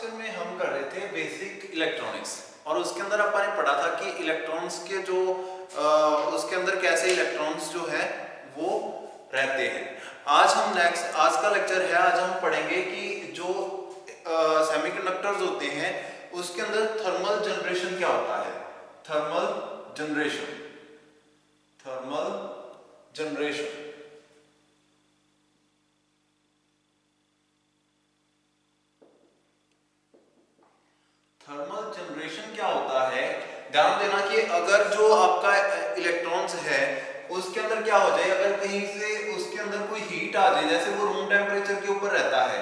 Lecture में हम कर रहे थे बेसिक इलेक्ट्रॉनिक्स और उसके अंदर अपन ने पढ़ा था कि इलेक्ट्रॉन्स के जो उसके अंदर कैसे इलेक्ट्रॉन्स जो है वो रहते हैं। आज का लेक्चर है, आज हम पढ़ेंगे कि जो सेमीकंडक्टर्स होते हैं उसके अंदर थर्मल जनरेशन क्या होता है। थर्मल जनरेशन थर्मल जनरेशन क्या होता है। ध्यान देना कि अगर जो आपका इलेक्ट्रॉन्स है उसके अंदर क्या हो जाए, अगर कहीं से उसके अंदर कोई हीट आ जाए, जैसे वो रूम टेम्परेचर के ऊपर रहता है,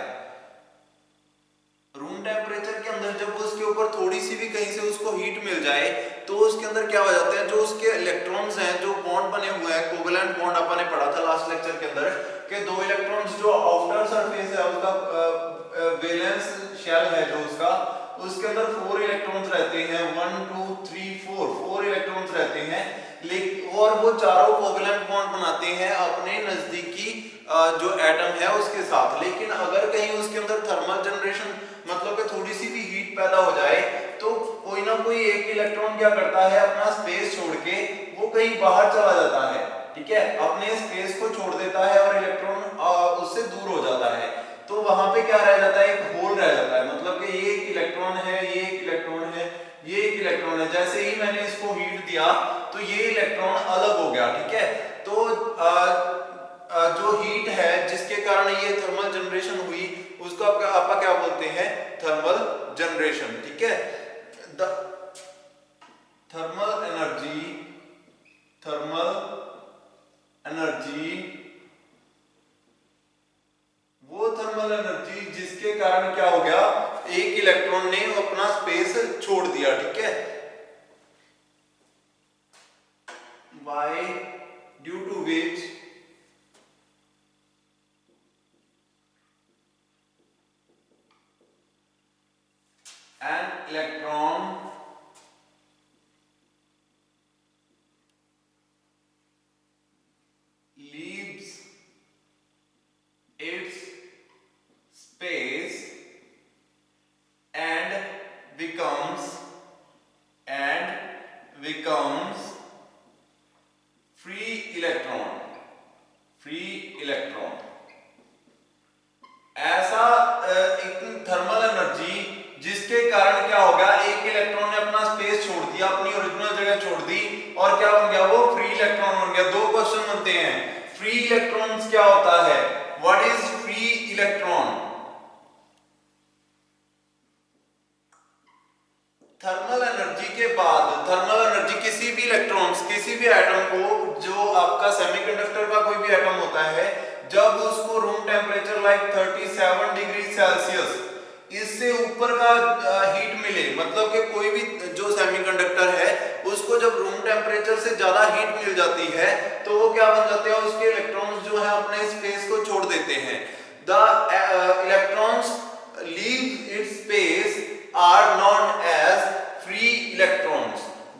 रूम टेम्परेचर के अंदर जब उसके ऊपर थोड़ी सी भी कहीं से उसको हीट मिल जाए तो उसके अंदर क्या हो जाता है, जो उसके इलेक्ट्रॉन्स हैं, जो बॉन्ड बने हुए हैं, कोवेलेंट बॉन्ड अपन ने पढ़ा था लास्ट लेक्चर के अंदर कि दो इलेक्ट्रॉन्स जो आउटर सरफेस है उसका वैलेंस शेल है जो उसके अंदर 4 इलेक्ट्रॉन्स रहते हैं, 1 2 3 4 इलेक्ट्रॉन्स रहते हैं, लेकिन और वो चारों कोवेलेंट बॉन्ड बनाते हैं अपने नजदीकी जो एटम है उसके साथ। लेकिन अगर कहीं उसके अंदर थर्मल जनरेशन मतलब कि थोड़ी सी भी हीट पैदा हो जाए तो कोई ना कोई एक इलेक्ट्रॉन क्या करता है, अपना स्पेस छोड़ के वो कहीं बाहर चला जाता है, ठीक है, अपने स्पेस को छोड़ देता है और इलेक्ट्रॉन उससे दूर हो जाता है। तो वहां पे क्या रह जाता है, एक होल रह जाता है, मतलब कि ये एक इलेक्ट्रॉन है, ये एक इलेक्ट्रॉन है, ये एक इलेक्ट्रॉन है। जैसे ही मैंने इसको हीट दिया तो ये इलेक्ट्रॉन अलग हो गया, ठीक है। तो जो हीट है जिसके कारण ये थर्मल जनरेशन हुई उसको आप क्या बोलते हैं, थर्मल जनरेशन, ठीक है। द थर्मल एनर्जी वो थर्मल एनर्जी जिसके कारण क्या हो गया, एक इलेक्ट्रॉन ने अपना स्पेस छोड़ दिया, ठीक है, by due to which an electron leaves its space and becomes free electron। ऐसा एक थर्मल एनर्जी जिसके कारण क्या हो गया, एक इलेक्ट्रॉन ने अपना स्पेस छोड़ दिया, अपनी ओरिजिनल जगह छोड़ दी और क्या बन गया, वो फ्री इलेक्ट्रॉन बन गया। दो क्वेश्चन बनते हैं, फ्री इलेक्ट्रॉन्स क्या होता है, what is free electron. Thermal energy के बाद थर्मल एनर्जी किसी भी इलेक्ट्रॉन्स, किसी भी एटम को, जो आपका सेमीकंडक्टर का कोई भी एटम होता है, जब उसको room temperature like 37 degree Celsius इससे ऊपर का हीट मिले, मतलब कि कोई भी जो सेमीकंडक्टर है उसको जब रूम टेम्परेचर से ज्यादा हीट मिल जाती है तो वो क्या बन जाते हैं, उसके इलेक्ट्रॉन्स जो है अपने स्पेस को छोड़ देते हैं। The electrons leave its space are known as free electrons.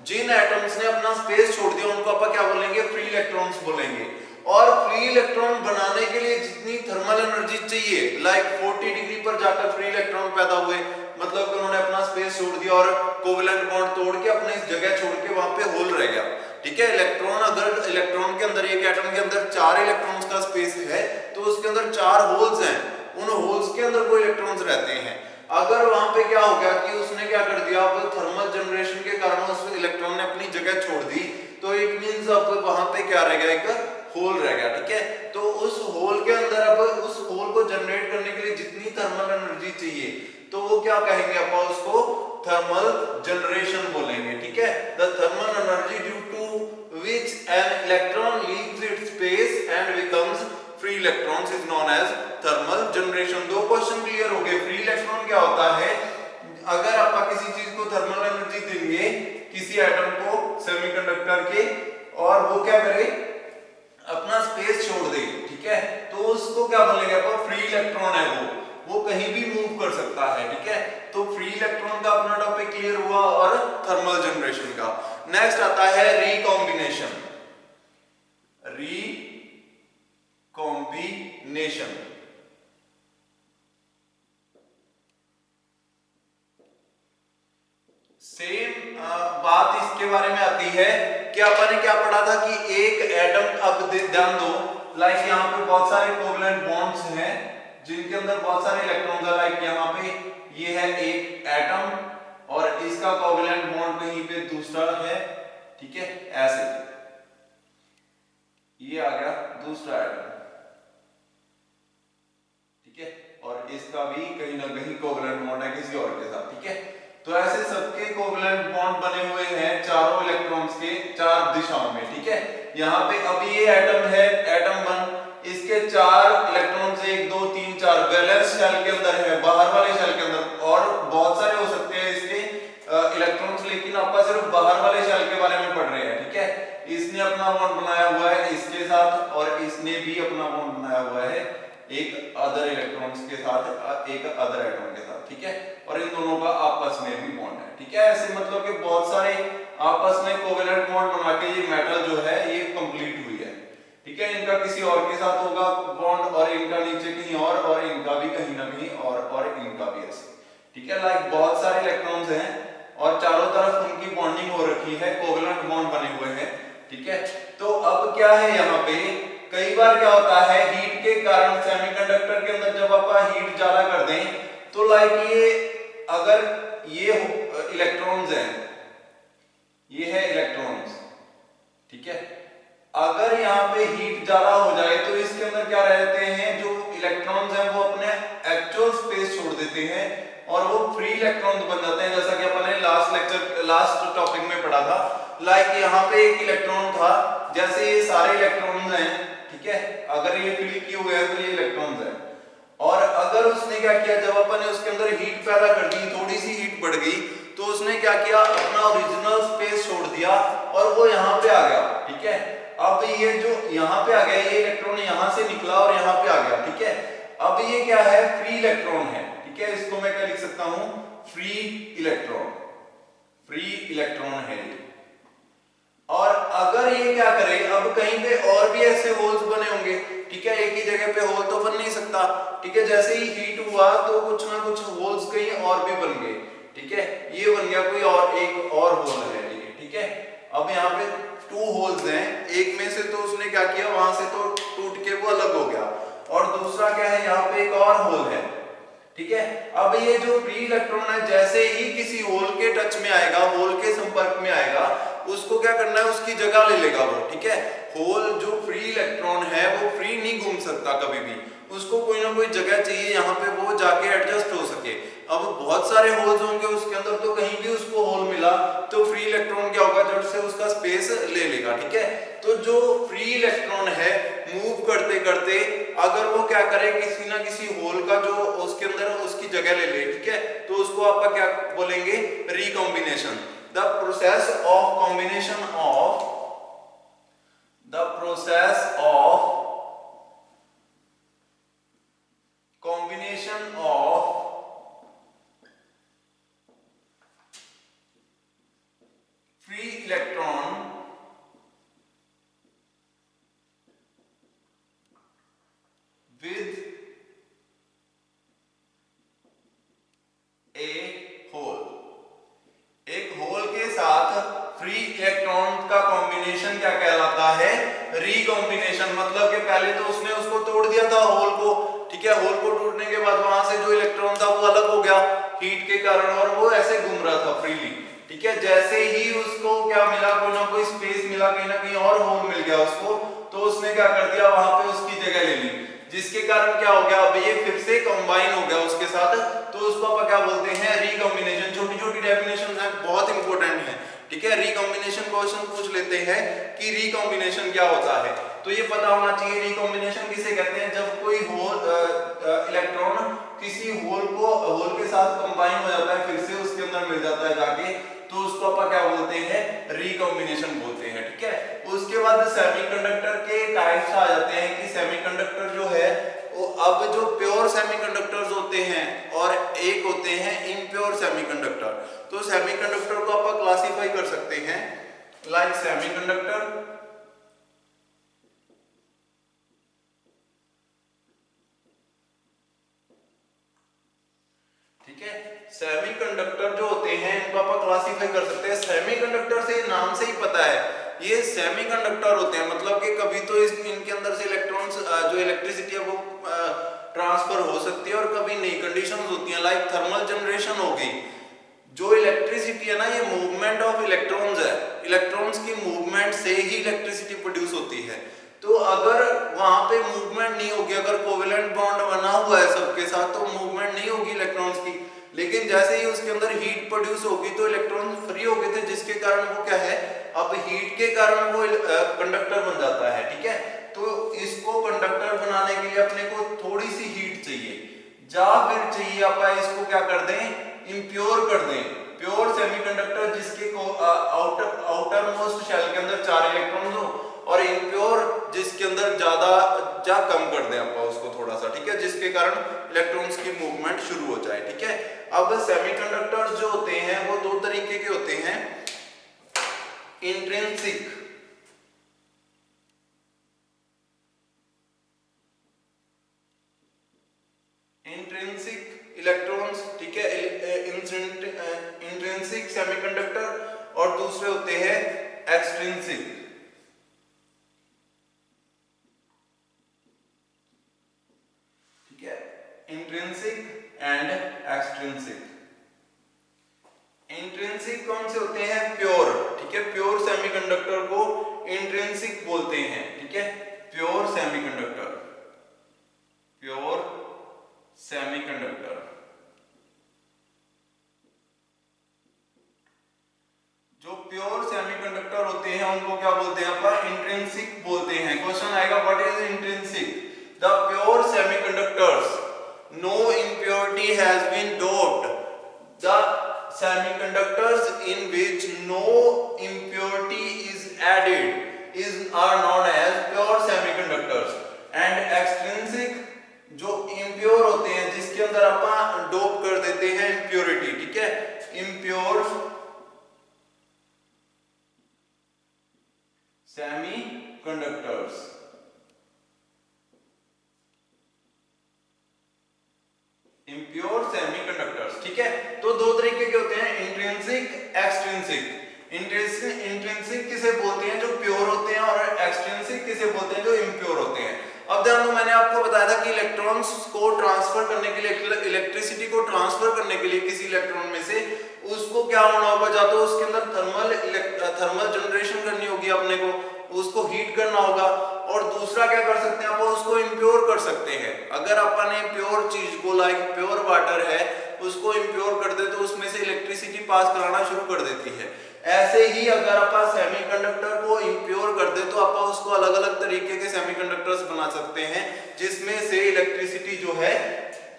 जिन एटम्स ने अपना स्पेस छोड़ दिया उनको आप क्या बोलेंगे, फ्री इलेक्ट्रॉन्स बोलेंगे। और फ्री इलेक्ट्रॉन बनाने के लिए जितनी थर्मल एनर्जी चाहिए, लाइक 40 डिग्री पर जाकर फ्री इलेक्ट्रॉन पैदा हुए, मतलब कि उन्होंने अपना स्पेस छोड़ दिया और कोवेलेंट बॉन्ड तोड़ के अपने इस जगह छोड़ के वहां पे होल रह गया, ठीक है। इलेक्ट्रॉन, अगर इलेक्ट्रॉन के अंदर, एक एटम के अंदर 4 इलेक्ट्रॉन्स का स्पेस है तो उसके अंदर 4 होल्स हैं, उन होल्स के अंदर कोई इलेक्ट्रॉन्स रहते हैं। अगर वहां पे क्या हो गया कि उसने क्या कर दिया, अब थर्मल जनरेशन के कारण उस इलेक्ट्रॉन ने अपनी जगह छोड़ दी, तो इट मींस अब वहां पे क्या रह गया, एक होल रह गया, ठीक है। तो उस होल के अंदर अब उस होल को जनरेट करने के लिए जितनी थर्मल एनर्जी चाहिए तो वो क्या कहेंगे, अपन उसको थर्मल जनरेशन बोलेंगे, ठीक है। The thermal energy due to which an electron leaves its space and becomes free electrons is known as thermal generation. दो क्वेश्चन क्लियर हो गए। फ्री इलेक्ट्रॉन क्या होता है, अगर आप किसी चीज को थर्मल एनर्जी देंगे, किसी एटम को सेमीकंडक्टर के, और वो क्या करे, अपना स्पेस छोड़ दे, ठीक है, तो उसको क्या बोलेंगे अपन, फ्री इलेक्ट्रॉन है वो कहीं भी मूव कर सकता है, ठीक है। तो फ्री इलेक्ट्रॉन का अपना टॉपिक क्लियर हुआ और थर्मल जनरेशन का। नेक्स्ट आता है रिकॉम्बिनेशन। सेम बात इसके बारे में आती है कि अपन ने क्या पढ़ा था कि एक एटम, अब ध्यान दो, लाइक यहाँ पे बहुत सारे कोवलेंट बॉन्ड्स हैं जिनके अंदर बहुत सारे इलेक्ट्रॉन्स है। लाइक यहाँ पे ये है एक एटम और इसका कोवलेंट बॉन्ड कहीं पे दूसरा है, ठीक है, ऐसे ये आ गया दूसरा एटम, ठीक है, और इसका भी कहीं ना कहीं कोवलेंट बॉन्ड है किसी और के साथ, ठीक है। तो ऐसे सबके कोवलेंट बॉन्ड बने हुए हैं चारों इलेक्ट्रॉन्स के चार दिशाओं में, ठीक है। यहाँ पे अब ये एटम है, एटम 1, इसके चार इलेक्ट्रॉन्स 1 2 3 4 वैलेंस शेल के अंदर है, बाहर वाले शेल के अंदर, और बहुत सारे हो सकते हैं इसके इलेक्ट्रॉन्स, लेकिन आपका सिर्फ बाहर वाले शेल के बारे में पढ़ रहे हैं, ठीक है। इसने अपना बॉन्ड बनाया हुआ है इसके साथ और इसने भी अपना बॉन्ड बनाया हुआ है एक अदर इलेक्ट्रॉन्स के साथ, एक अदर एटम के साथ, ठीक है, और इन दोनों का आपस में भी बॉन्ड है, ठीक है। ऐसे मतलब कि बहुत सारे आपस में कोवेलेंट बॉन्ड बना के ये मेटल जो है ये कंप्लीट हुई है, ठीक है। इनका किसी और के साथ होगा बॉन्ड और इनका नीचे कहीं और इनका भी कहीं ना कहीं और इनका भी ऐसे, ठीक है। लाइक बहुत सारे इलेक्ट्रॉन्स हैं और चारों तरफ उनकी बॉन्डिंग हो रखी है, कोवेलेंट बॉन्ड बने हुए हैं, ठीक है। तो अब क्या है यहाँ पे, कई बार क्या होता है हीट के कारण सेमीकंडक्टर के अंदर जब आप हीट ज्यादा कर दें तो लाइक ये अगर ये इलेक्ट्रॉन्स हैं, ये है इलेक्ट्रॉन्स, ठीक है, अगर यहाँ पे हीट ज्यादा हो जाए तो इसके अंदर क्या रहते हैं, जो इलेक्ट्रॉन्स हैं वो अपने एक्चुअल स्पेस छोड़ देते हैं और वो फ्री इलेक्ट्रॉन्स बन जाते हैं, जैसा कि अपन ने लास्ट टॉपिक में पढ़ा था। लाइक यहाँ पे एक इलेक्ट्रॉन था, जैसे ये सारे इलेक्ट्रॉन्स हैं, ठीक है, अगर ये फिल किए हुए हैं तो ये इलेक्ट्रॉन्स हैं, और अगर उसने क्या किया, जब अपन ने उसके अंदर हीट पैदा कर दी, थोड़ी सी हीट बढ़ गई, तो उसने क्या किया, अपना ओरिजिनल स्पेस छोड़ दिया और वो यहाँ पे आ गया, ठीक है। अब ये जो यहाँ पे आ गया, ये इलेक्ट्रॉन यहाँ से निकला और यहाँ पे आ गया, ठीक है। अब ये क्या है, फ्री इलेक्ट्रॉन है, ठीक है, इसको मैं क्या लिख सकता हूं, फ्री इलेक्ट्रॉन, फ्री इलेक्ट्रॉन है ये। और अगर ये क्या करे, अब कहीं पे और भी ऐसे होल्स बने होंगे, ठीक है, एक ही जगह पे होल तो बन नहीं सकता, ठीक है, जैसे ही हीट हुआ तो कुछ ना कुछ होल्स कहीं और भी बन गए, ठीक है, ये बन गया कोई और एक और होल है ये, ठीक है। अब यहाँ पे 2 होल्स हैं, एक में से तो उसने क्या किया, वहां से तो टूट के वो अलग हो गया, और दूसरा क्या है, यहाँ पे एक और होल है, ठीक है। अब ये जो फ्री इलेक्ट्रॉन है जैसे ही किसी होल के टच में आएगा, होल के संपर्क में आएगा, उसको क्या करना है, उसकी जगह ले लेगा वो, ठीक है। होल जो फ्री इलेक्ट्रॉन है वो फ्री नहीं घूम सकता कभी भी, उसको कोई ना कोई जगह चाहिए यहाँ पे वो जाके एडजस्ट हो सके। अब बहुत सारे होल्स होंगे उसके अंदर, तो कहीं भी उसको होल मिला तो फ्री इलेक्ट्रॉन क्या होगा, जड़ से उसका स्पेस ले लेगा, ठीक है। तो जो फ्री इलेक्ट्रॉन है मूव करते करते अगर वो क्या करे, किसी ना किसी होल का जो उसके अंदर उसकी जगह ले ले, ठीक है, तो उसको आप क्या बोलेंगे, recombination. The process of combination of the process of combination of free electron with a hole, एक होल के साथ फ्री इलेक्ट्रॉन का कॉम्बिनेशन क्या कहलाता है, रिकॉम्बिनेशन। मतलब कि पहले तो उसने उसको तोड़ दिया था होल को, ठीक है, होल को टूटने के बाद वहां से जो इलेक्ट्रॉन था वो अलग हो गया हीट के कारण और वो ऐसे घूम रहा था फ्रीली, ठीक है। जैसे ही उसको क्या मिला, कोई ना कोई स्पेस मिला, कहीं ना कहीं और होल मिल गया उसको, तो उसने क्या कर दिया, वहां पे उसकी जगह ले ली, जिसके कारण क्या हो गया, अब ये फिर से कंबाइन हो गया उसके साथ, तो उसको अपन क्या बोलते हैं, रिकॉम्बिनेशन। छोटी छोटी डेफिनेशन है, बहुत इंपॉर्टेंट है, ठीक है। रिकॉम्बिनेशन क्वेश्चन पूछ लेते हैं कि रिकॉम्बिनेशन क्या होता है, तो ये पता होना चाहिए रिकॉम्बिनेशन किसे कहते हैं, जब कोई होल इलेक्ट्रॉन किसी होल के साथ कंबाइन हो जाता है, फिर से उसके अंदर मिल जाता है जाके, तो उसको अपन क्या बोलते हैं, रिकॉम्बिनेशन बोलते हैं, ठीक है। उसके बाद सेमीकंडक्टर के टाइप्स आ जाते हैं कि सेमीकंडक्टर जो है वो, अब जो प्योर सेमीकंडक्टर्स होते हैं और एक होते हैं इम्प्योर सेमीकंडक्टर। तो सेमीकंडक्टर को अपन क्लासिफाई कर सकते हैं लाइक सेमीकंडक्टर, ठीक ठीक है। सेमीकंडक्टर जो होते हैं इनको आप क्लासिफाई कर सकते हैं। सेमीकंडक्टर से नाम से ही पता है ये सेमीकंडक्टर होते हैं, मतलब कि कभी तो इनके अंदर से इलेक्ट्रॉन्स जो इलेक्ट्रिसिटी है वो ट्रांसफर हो सकती है और कभी नहीं। कंडीशंस होती हैं लाइक थर्मल जनरेशन हो गई। जो इलेक्ट्रिसिटी है ना ये मूवमेंट ऑफ इलेक्ट्रॉन्स है, इलेक्ट्रॉन्स की मूवमेंट से ही इलेक्ट्रिसिटी प्रोड्यूस होती है। तो अगर वहां पे मूवमेंट नहीं होगी, अगर कोवेलेंट बॉन्ड बना हुआ है सबके साथ तो मूवमेंट नहीं होगी इलेक्ट्रॉन्स की। लेकिन जैसे ही उसके अंदर हीट प्रोड्यूस होगी तो इलेक्ट्रॉन फ्री हो गए थे, जिसके कारण वो क्या है अब हीट के कारण वो कंडक्टर बन जाता है। ठीक है, तो इसको कंडक्टर बनाने के लिए अपने को थोड़ी सी हीट चाहिए, या फिर चाहिए अपन इसको क्या कर दें इम्प्योर कर दें। प्योर सेमीकंडक्टर जिसके आउटर मोस्ट शेल के अंदर 4 इलेक्ट्रॉन हो, और इम्प्योर जिसके अंदर ज्यादा या कम कर दें अपन उसको थोड़ा सा। ठीक है, जिसके कारण इलेक्ट्रॉन्स की मूवमेंट शुरू हो जाए। ठीक है, अब सेमीकंडक्टर्स जो होते हैं वो दो तरीके के होते हैं। इंट्रिंसिक इलेक्ट्रॉन्स, ठीक है, इंट्रिंसिक सेमीकंडक्टर, और दूसरे होते हैं एक्सट्रिंसिक। ठीक है, इंट्रिंसिक एंड एक्सट्रिंसिक। इंट्रिंसिक कौन से होते हैं? प्योर। ठीक है, प्योर सेमीकंडक्टर को इंट्रिंसिक बोलते हैं। ठीक है, प्योर सेमीकंडक्टर, प्योर सेमीकंडक्टर। जो प्योर सेमीकंडक्टर होते हैं उनको क्या बोलते हैं अपन? इंट्रिंसिक बोलते हैं। क्वेश्चन आएगा what is intrinsic? The pure semiconductors no impurity has been doped. The semiconductors in which no impurity is added are known as pure semiconductors. And extrinsic जो impure होते हैं जिसके अंदर अपन डोप कर देते हैं impurity। ठीक है, impure semiconductors। Impure semiconductors. ठीक है, तो दो तरीके के होते हैं, इंट्रिंसिक, एक्सट्रिंसिक। इंट्रिंसिक किसे बोलते हैं? जो प्योर होते हैं, और एक्सट्रिंसिक किसे बोलते हैं? जो इम्प्योर होते हैं। अब ध्यान दो, मैंने आपको बताया था कि इलेक्ट्रॉन्स को ट्रांसफर करने के लिए, इलेक्ट्रिसिटी को ट्रांसफर करने के लिए किसी इलेक्ट्रॉन में से उसको क्या होना होगा? या तो उसके अंदर थर्मल जनरेशन करनी होगी अपने को, उसको हीट करना होगा, और दूसरा क्या कर सकते हैं अपन? उसको इम्प्योर कर सकते हैं। अगर अपन ने प्योर चीज को लाइक प्योर वाटर है उसको इम्प्योर कर दे तो उसमें से इलेक्ट्रिसिटी पास कराना शुरू कर देती है। ऐसे ही अगर अपन सेमीकंडक्टर को इम्प्योर कर दे तो अपन उसको अलग अलग तरीके के सेमीकंडक्टर्स बना सकते हैं जिसमें से इलेक्ट्रिसिटी जो है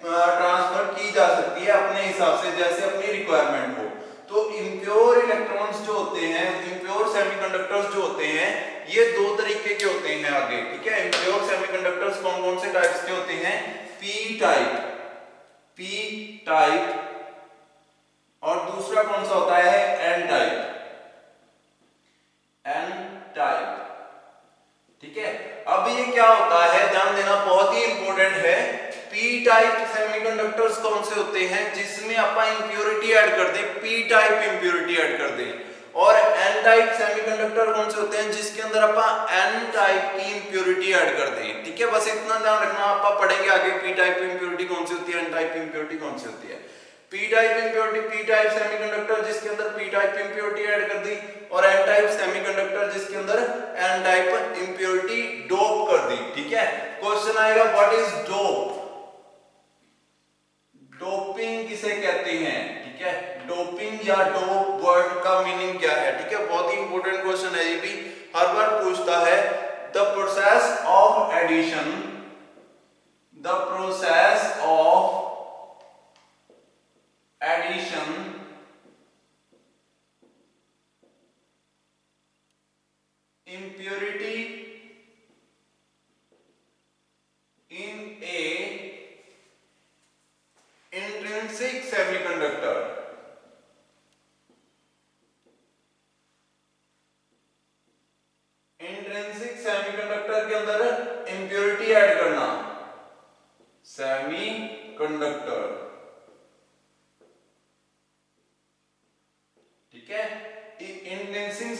ट्रांसफर की जा सकती है अपने हिसाब से, जैसे अपनी रिक्वायरमेंट हो। तो इम्प्योर इलेक्ट्रॉन्स जो होते हैं, इम्प्योर सेमीकंडक्टर्स जो होते हैं, ये दो तरीके के होते हैं आगे। ठीक है, इम्प्योर सेमीकंडक्टर्स कौन कौन से टाइप्स के होते हैं? पी टाइप, और दूसरा कौन सा होता है? N type. ठीक है, अब ये क्या होता है ध्यान देना, बहुत ही इंपॉर्टेंट है। पी टाइप सेमीकंडक्टर्स कौन से होते हैं? जिसमें अपन इंप्योरिटी ऐड कर दें, पी टाइप इंप्योरिटी ऐड कर दें। और एन टाइप सेमीकंडक्टर कौन से होते हैं? जिसके अंदर अपन एन टाइप की इंप्योरिटी ऐड कर दें। ठीक है, बस इतना ध्यान रखना, अपन पढ़ेंगे आगे पी टाइप इंप्योरिटी कौन सी होती है, एन टाइप इंप्योरिटी कौन सी होती है। P type impurity, P type semiconductor जिसके अंदर पी टाइप इंप्योरिटी ऐड कर दी, और एन टाइप सेमीकंडक्टर जिसके अंदर एन टाइप इंप्योरिटी डोप कर दी। ठीक है, क्वेश्चन आएगा व्हाट इज डोप? डोपिंग किसे कहते हैं? ठीक है, डोपिंग या डोप वर्ड का मीनिंग क्या है? ठीक है, बहुत ही इंपॉर्टेंट क्वेश्चन है, ये भी हर बार पूछता है। The process of addition, the process of addition impurity in a intrinsic semiconductor। Intrinsic semiconductor के अंदर इंप्योरिटी ऐड करना, सेमीकंडक्टर ठीक है। इंट्रिंसिक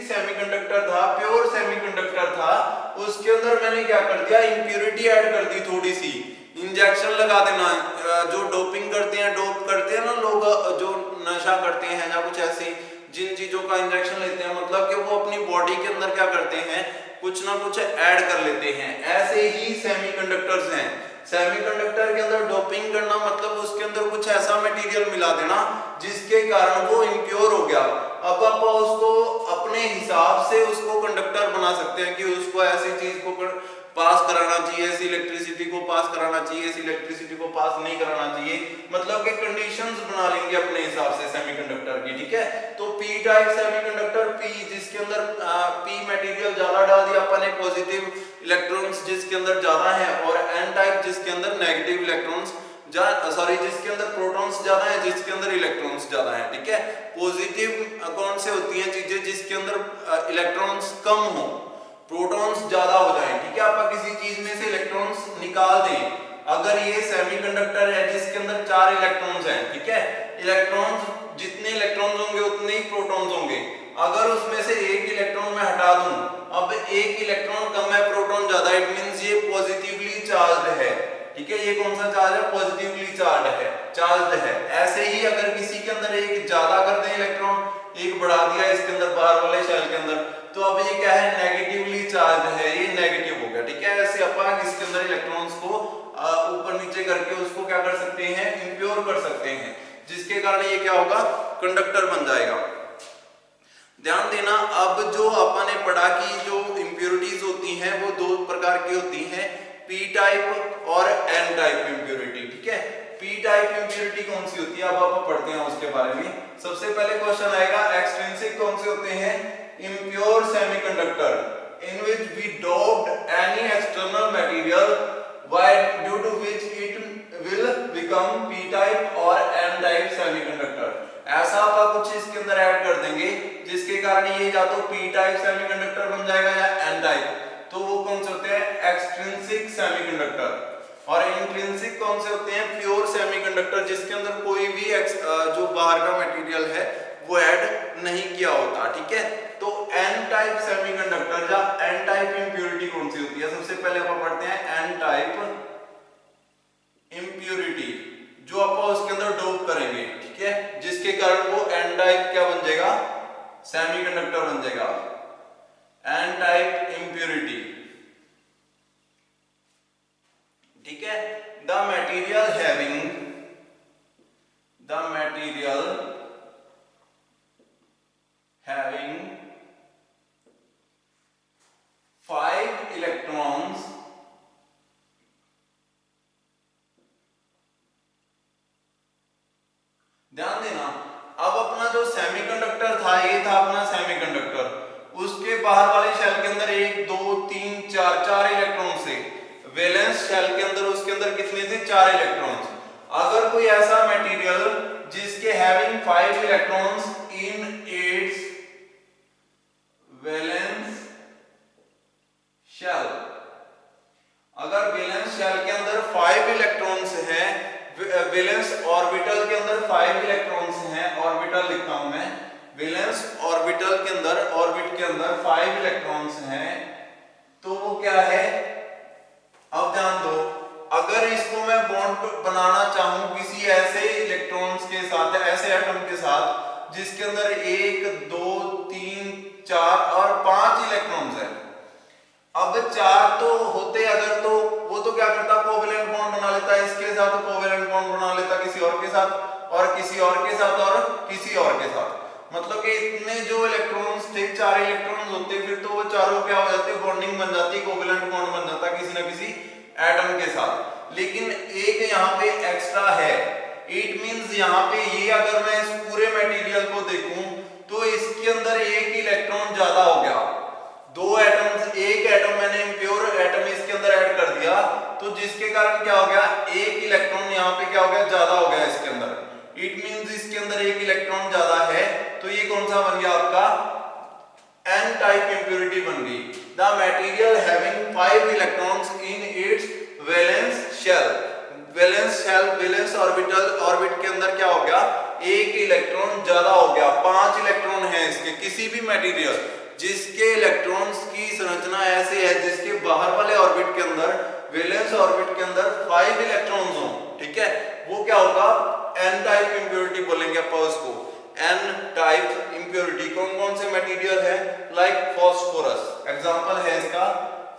सेमीकंडक्टर था, प्योर सेमीकंडक्टर था, उसके अंदर मैंने क्या कर दिया, इंप्योरिटी ऐड कर दी थोड़ी सी, इंजेक्शन लगा देना। जो डोपिंग करते हैं, डोप करते हैं ना लोग, जो नशा करते हैं या कुछ ऐसी जिन चीजों का इंजेक्शन लेते हैं, मतलब कि वो अपनी बॉडी के अंदर क्या करते हैं, कुछ ना कुछ ऐड कर लेते हैं। ऐसे ही सेमीकंडक्टर्स हैं। सेमीकंडक्टर के अंदर डोपिंग करना मतलब उसके अंदर कुछ ऐसा मटेरियल मिला देना जिसके कारण वो इम्प्योर हो गया। अब आप उसको अपने हिसाब से उसको कंडक्टर बना सकते हैं कि उसको ऐसी चीज को पास कराना चाहिए, ऐसी इलेक्ट्रिसिटी को पास कराना चाहिए, ऐसी इलेक्ट्रिसिटी को पास नहीं कराना चाहिए, मतलब कि कंडीशंस बना लेंगे अपने हिसाब से सेमीकंडक्टर की। ठीक है, तो पी टाइप सेमीकंडक्टर, पी जिसके अंदर पी मटेरियल ज्यादा डाल दिया अपन ने, पॉजिटिव इलेक्ट्रॉन्स जिसके अंदर ज्यादा है, और एन टाइप जिसके अंदर नेगेटिव इलेक्ट्रॉन्स जिसके अंदर प्रोटॉन्स ज्यादा है, जिसके अंदर इलेक्ट्रॉन्स ज्यादा है। ठीक है, पॉजिटिव कौन से होती हैं चीजें, जिसके अंदर इलेक्ट्रॉन्स कम हो, प्रोटॉन्स ज्यादा हो जाए। ठीक है, आप किसी चीज में से इलेक्ट्रॉन्स निकाल दें, अगर ये सेमीकंडक्टर है जिसके अंदर 4 इलेक्ट्रॉन्स हैं, ठीक है, इलेक्ट्रॉन्स जितने इलेक्ट्रॉन्स होंगे उतने ही प्रोटॉन्स होंगे। अगर उसमें से एक इलेक्ट्रॉन मैं हटा दूं, अब एक इलेक्ट्रॉन कम है, प्रोटॉन ज्यादा, इट मींस ये पॉजिटिवली चार्ज्ड है। ठीक है, ये कौन सा चार्ज है, पॉजिटिवली चार्ज्ड है। ऐसे ही अगर किसी के अंदर एक ज्यादा कर दें इलेक्ट्रॉन, एक बढ़ा दिया इसके अंदर बाहर वाले शेल के अंदर, तो अब ये क्या है, नेगेटिवली चार्ज है, ये नेगेटिव हो गया। ठीक है, ऐसे अपन इसके अंदर इलेक्ट्रॉन्स को ऊपर नीचे करके उसको क्या कर सकते हैं, इंप्योर कर सकते हैं, जिसके कारण ये क्या होगा, कंडक्टर बन जाएगा। ध्यान देना, अब जो अपन ने पढ़ा कि जो इंप्योरिटीज होती हैं वो 2 प्रकार की होती हैं, पी टाइप और एन टाइप इंप्योरिटी। ठीक है, पी टाइप इंप्योरिटी कौन सी होती है, अब आप पढ़ते हैं उसके बारे में। सबसे पहले क्वेश्चन आएगा, एक्सट्रिंसिक कौन से होते हैं, impure semiconductor in which we doped any external material due to which it will become p type or n type semiconductor। ऐसा आप कुछ इसके अंदर ऐड कर देंगे जिसके कारण ये या तो p टाइप सेमीकंडक्टर बन जाएगा या n टाइप, तो वो कौन से होते हैं, एक्सट्रिंसिक सेमीकंडक्टर। और इंट्रिंसिक कौन से होते हैं, प्योर सेमीकंडक्टर, जिसके अंदर कोई भी जो बाहर का मटेरियल है वो ऐड नहीं किया होता। ठीक है, तो एन टाइप सेमीकंडक्टर या एन टाइप इंप्योरिटी कौन सी होती है, सबसे पहले अपन पढ़ते हैं एन टाइप इंप्योरिटी, जो अपन उसके अंदर डोप करेंगे। ठीक है, जिसके कारण वो एन टाइप क्या बन जाएगा, सेमीकंडक्टर बन जाएगा, एन टाइप इंप्योरिटी। ठीक है, द मटेरियल हैविंग 5 electrons ध्यान देना, अब अपना जो सेमीकंडक्टर था, ये था अपना सेमीकंडक्टर, उसके बाहर वाले शेल के अंदर 1 2 3 4 इलेक्ट्रॉन थे, वैलेंस शेल के अंदर उसके अंदर कितने थे, 4 इलेक्ट्रॉन्स। अगर कोई ऐसा मटेरियल जिसके having 5 electrons in its valence shell, अगर वैलेंस शेल के अंदर 5 इलेक्ट्रॉन्स हैं, वैलेंस ऑर्बिटल के अंदर 5 इलेक्ट्रॉन्स हैं, ऑर्बिटल लिखता हूं मैं, वैलेंस ऑर्बिटल के अंदर, ऑर्बिट के अंदर 5 इलेक्ट्रॉन्स हैं, तो वो क्या है, अब ध्यान दो, अगर इसको मैं बॉन्ड बनाना चाहूं किसी ऐसे इलेक्ट्रॉन्स के साथ, ऐसे एटम के साथ जिसके अंदर 1 2 3 4 और 5 इलेक्ट्रॉन्स हैं, अब 4 तो होते अगर, तो वो तो क्या करता, कोवेलेंट बॉन्ड बना लेता, इसके साथ कोवेलेंट बॉन्ड बना लेता, किसी और के साथ, और किसी और के साथ, और किसी और के साथ, मतलब कि इतने जो इलेक्ट्रॉन्स थे, 4 इलेक्ट्रॉन्स होते, फिर तो वो चारों क्या हो जाते, बॉन्डिंग बन जाती, कोवेलेंट बॉन्ड बन जाता किसी ना किसी एटम के साथ। लेकिन एक यहाँ पे एक्स्ट्रा है, इट मींस यहाँ पे ये, अगर मैं इस पूरे मटेरियल को देखूं तो इसके अंदर एक इलेक्ट्रॉन ज्यादा हो गया, 2 एटम्स, एक एटम मैंने इंप्योर एटम इसके अंदर ऐड कर दिया, तो जिसके कारण क्या हो गया, एक इलेक्ट्रॉन यहाँ पे क्या हो गया, ज्यादा हो गया इसके अंदर, इट मींस इसके अंदर एक इलेक्ट्रॉन ज्यादा है, तो ये कौन सा बन गया आपका, एन टाइप इंप्योरिटी बन गई। The material having 5 electrons in its valence shell, valence shell, valence orbital, orbit के अंदर क्या हो गया, एक इलेक्ट्रॉन ज्यादा हो गया, 5 इलेक्ट्रॉन है इसके, किसी भी मटेरियल जिसके इलेक्ट्रॉन्स की संरचना ऐसी है जिसके बाहर वाले ऑर्बिट के अंदर, वैलेंस ऑर्बिट के अंदर 5 इलेक्ट्रॉन्स हो, ठीक है, वो क्या होगा, एन टाइप इंप्योरिटी बोलेंगे अपन उसको। एन टाइप इंप्योरिटी कौन कौन से मटेरियल है, लाइक फास्फोरस, एग्जांपल है इसका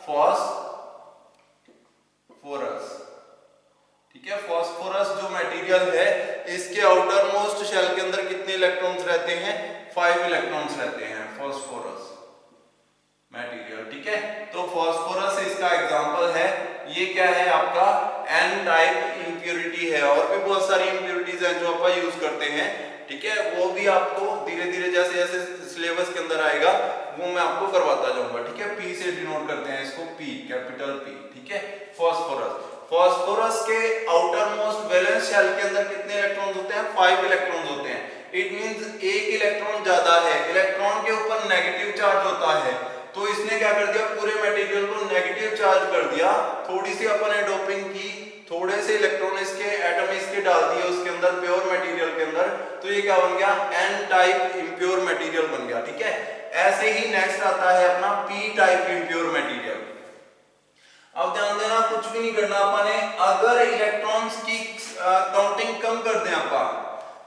फास्फोरस, ठीक है। फास्फोरस जो मटेरियल है इसके आउटर मोस्ट शेल के अंदर कितने इलेक्ट्रॉन्स रहते हैं, 5 इलेक्ट्रॉन्स रहते हैं फास्फोरस मटेरियल, ठीक है। तो फास्फोरस इसका एग्जांपल है। ये क्या है आपका एन टाइप इंप्योरिटी है, और भी बहुत सारी इंप्योरिटीज हैं जो अपन यूज करते हैं, ठीक है, वो भी आपको धीरे धीरे जैसे जैसे सिलेबस के अंदर आएगा वो मैं आपको करवाता जाऊंगा, ठीक है। पी से डिनोट करते हैं इसको, पी, कैपिटल पी, ठीक है। फास्फोरस, फास्फोरस के आउटर मोस्ट वैलेंस शेल के अंदर कितने इलेक्ट्रॉन्स होते हैं, 5 इलेक्ट्रॉन्स होते हैं। इट मींस एक इलेक्ट्रॉन ज्यादा है, इलेक्ट्रॉन के ऊपर नेगेटिव चार्ज होता है, तो इसने क्या कर दिया, पूरे मटेरियल को नेगेटिव चार्ज कर दिया। थोड़ी सी अपन ने डोपिंग की, थोड़े से इलेक्ट्रॉन इसके एटम इसके डाल दिए उसके अंदर, प्योर मटेरियल के अंदर, तो ये क्या बन गया, एन टाइप इम्प्योर मटेरियल बन गया, ठीक है। ऐसे ही नेक्स्ट आता है अपना पी टाइप इम्प्योर मटेरियल। अब ध्यान देना, कुछ भी नहीं करना अपन ने, अगर इलेक्ट्रॉन्स की काउंटिंग कम कर दें अपन,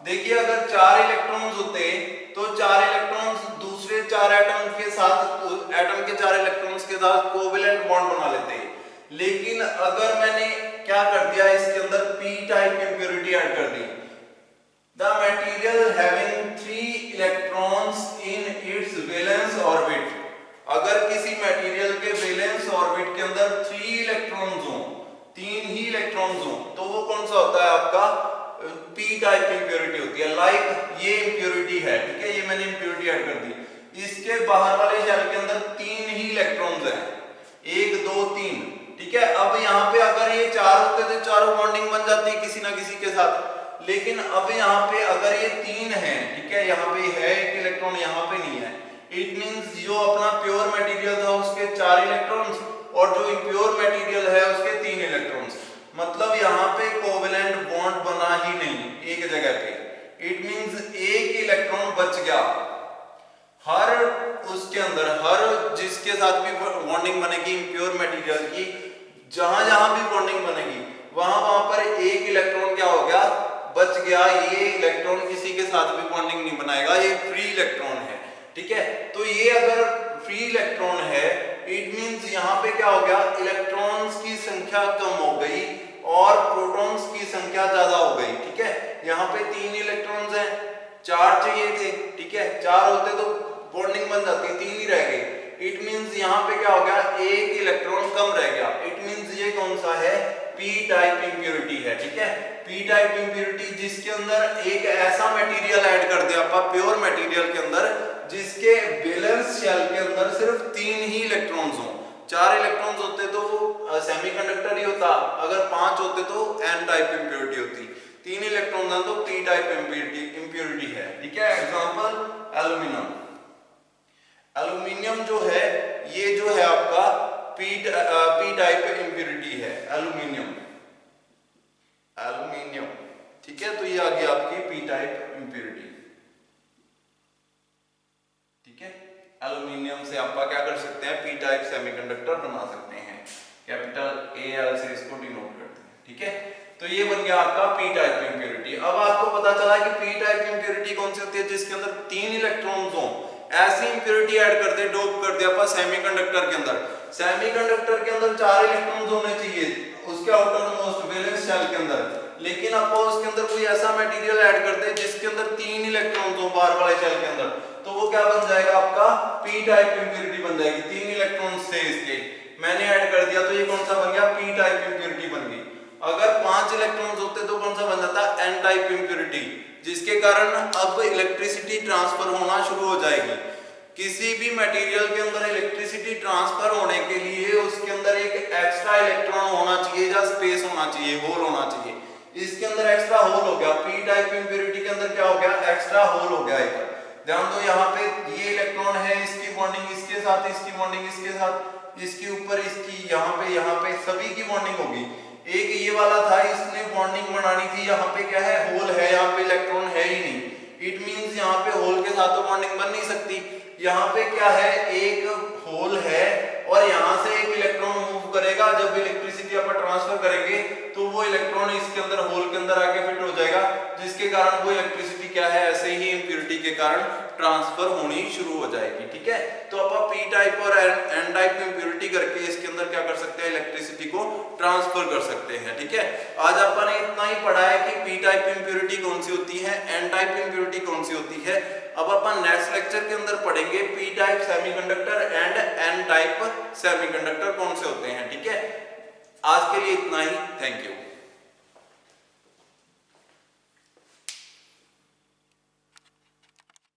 देखिए अगर 4 इलेक्ट्रॉन्स होते तो 4 इलेक्ट्रॉन्स दूसरे 4 एटम के साथ, एटम के 4 इलेक्ट्रॉन्स के साथ कोवेलेंट बॉन्ड बना लेते, लेकिन अगर मैंने क्या कर दिया, इसके अंदर पी टाइप इंप्योरिटी ऐड कर दी, the material having 3 electrons in its valence orbit, अगर किसी मटेरियल के वैलेंस ऑर्बिट के अंदर 3 इलेक्ट्रॉन्स हो, 3 ही इलेक्ट्रॉन्स हो, तो वो कौन सा होता है आपका, पी टाइप इंप्योरिटी होती है। लाइक ये इंप्योरिटी है, ठीक है, ये मैंने इंप्योरिटी ऐड कर दी, इसके बाहर वाले शेल के अंदर 3 ही इलेक्ट्रॉन्स हैं, 1 2 3, ठीक है। अब यहाँ पे अगर ये 4 होते तो चारों बॉन्डिंग बन जाती है किसी ना किसी के साथ, लेकिन अब यहाँ पे अगर ये 3 है, ठीक है, यहाँ पे है एक इलेक्ट्रॉन, यहाँ पे नहीं है, इट मींस जो अपना प्योर मटेरियल था उसके 4 इलेक्ट्रॉन्स और जो इम्प्योर मटेरियल है उसके 3 इलेक्ट्रॉन्स, मतलब यहाँ पे कोवेलेंट बॉन्ड बना ही नहीं एक जगह पे, इट मींस एक इलेक्ट्रॉन बच गया। हर उसके अंदर, हर जिसके साथ भी बॉन्डिंग बनेगी इम्प्योर मटेरियल की, जहां जहां भी बॉन्डिंग बनेगी वहां वहां पर एक इलेक्ट्रॉन क्या हो गया, बच गया। ये इलेक्ट्रॉन किसी के साथ भी बॉन्डिंग नहीं बनाएगा, ये फ्री इलेक्ट्रॉन है, ठीक है। तो ये अगर फ्री इलेक्ट्रॉन है, इट मींस यहाँ पे क्या हो गया, इलेक्ट्रॉन्स की संख्या कम हो गई और प्रोटॉन्स की संख्या ज्यादा हो गई, ठीक है। यहाँ पे 3 इलेक्ट्रॉन्स हैं, 4 चाहिए थे, ठीक है, 4 होते तो बॉन्डिंग बन जाती, 3 ही रह गई, इट मींस यहाँ पे क्या हो गया, एक इलेक्ट्रॉन कम रह गया, इट मींस ये कौन सा है, पी टाइप इंप्योरिटी है, ठीक है। पी टाइप इंप्योरिटी जिसके अंदर एक ऐसा मटेरियल ऐड कर दिया आपका प्योर मटेरियल के अंदर जिसके वैलेंस शेल के अंदर सिर्फ 3 ही इलेक्ट्रॉन्स हो, 4 इलेक्ट्रॉन्स होते तो वो सेमीकंडक्टर ही होता, अगर 5 होते तो एन टाइप इंप्योरिटी होती, 3 इलेक्ट्रॉन है तो पी टाइप इंप्योरिटी है, ठीक है। एग्जांपल एल्यूमिनियम, एल्यूमिनियम जो है ये जो है आपका पी टाइप इंप्योरिटी है, एल्यूमिनियम, एल्यूमिनियम, ठीक है। तो ये आ गई आपकी पी टाइप इंप्योरिटी, ठीक है। एल्यूमिनियम से आप क्या कर सकते हैं, पी टाइप सेमीकंडक्टर बना सकते हैं, कैपिटल ए एल से इसको डिनोट करते हैं, ठीक है। तो ये बन गया आपका पी टाइप इंप्योरिटी। अब आपको पता चला कि पी टाइप इंप्योरिटी कौन सी होती है, जिसके अंदर 3 इलेक्ट्रॉन्स हो, ऐसी इंप्योरिटी ऐड कर दे, डोप कर दिया अपन सेमीकंडक्टर के अंदर, सेमीकंडक्टर के अंदर 4 इलेक्ट्रॉन्स होने चाहिए उसके आउटर मोस्ट वैलेंस शेल के अंदर, लेकिन अपन उसके अंदर कोई ऐसा मटेरियल ऐड कर दे जिसके अंदर 3 इलेक्ट्रॉन्स हो बाहर वाले शेल के अंदर, तो वो क्या बन जाएगा आपका पी टाइप इंप्योरिटी बन जाएगी। 3 इलेक्ट्रॉन्स थे इसके, मैंने ऐड कर दिया तो ये कौन सा बन गया, पी टाइप इंप्योरिटी बन गई। अगर 5 इलेक्ट्रॉन्स होते तो कौन सा बन जाता, एन टाइप इंप्योरिटी, जिसके कारण अब इलेक्ट्रिसिटी ट्रांसफर होना शुरू हो जाएगी। किसी भी मटेरियल के अंदर इलेक्ट्रिसिटी ट्रांसफर होने के लिए उसके अंदर एक एक्स्ट्रा इलेक्ट्रॉन होना चाहिए या स्पेस होना चाहिए, होल होना चाहिए, इसके अंदर एक्स्ट्रा होल हो गया, पी टाइप इंप्योरिटी के अंदर क्या हो गया, एक्स्ट्रा होल हो गया एक। ध्यान दो यहाँ पे ये इलेक्ट्रॉन है, इसकी बॉन्डिंग इसके साथ, इसकी बॉन्डिंग इसके साथ, इसके ऊपर इसकी, यहाँ पे सभी की बॉन्डिंग होगी। एक ये वाला था, इसने बॉन्डिंग बनानी थी, यहाँ पे क्या है, होल है, यहाँ पे इलेक्ट्रॉन है ही हाथों बॉन्डिंग बन नहीं सकती। यहाँ पे क्या है, एक होल है और यहाँ से एक इलेक्ट्रॉन मूव करेगा, जब इलेक्ट्रिसिटी अपन ट्रांसफर करेंगे तो वो इलेक्ट्रॉन इसके अंदर होल के अंदर आके फिट हो जाएगा, जिसके कारण वो इलेक्ट्रिसिटी क्या है, ऐसे ही इंप्योरिटी के कारण ट्रांसफर होनी शुरू हो जाएगी। ठीक है, तो अपन पी टाइप और एन टाइप इंप्योरिटी करके इसके अंदर क्या कर सकते हैं, इलेक्ट्रिसिटी को ट्रांसफर कर सकते हैं। ठीक है, आज अपन ने इतना ही पढ़ा है कि पी टाइप इंप्योरिटी कौन सी होती है, एन टाइप इंप्योरिटी कौन सी होती है। अब अपन नेक्स्ट लेक्चर के अंदर पढ़ेंगे P type semiconductor and N type semiconductor कौन से होते हैं। ठीक है, आज के लिए इतना ही, थैंक यू।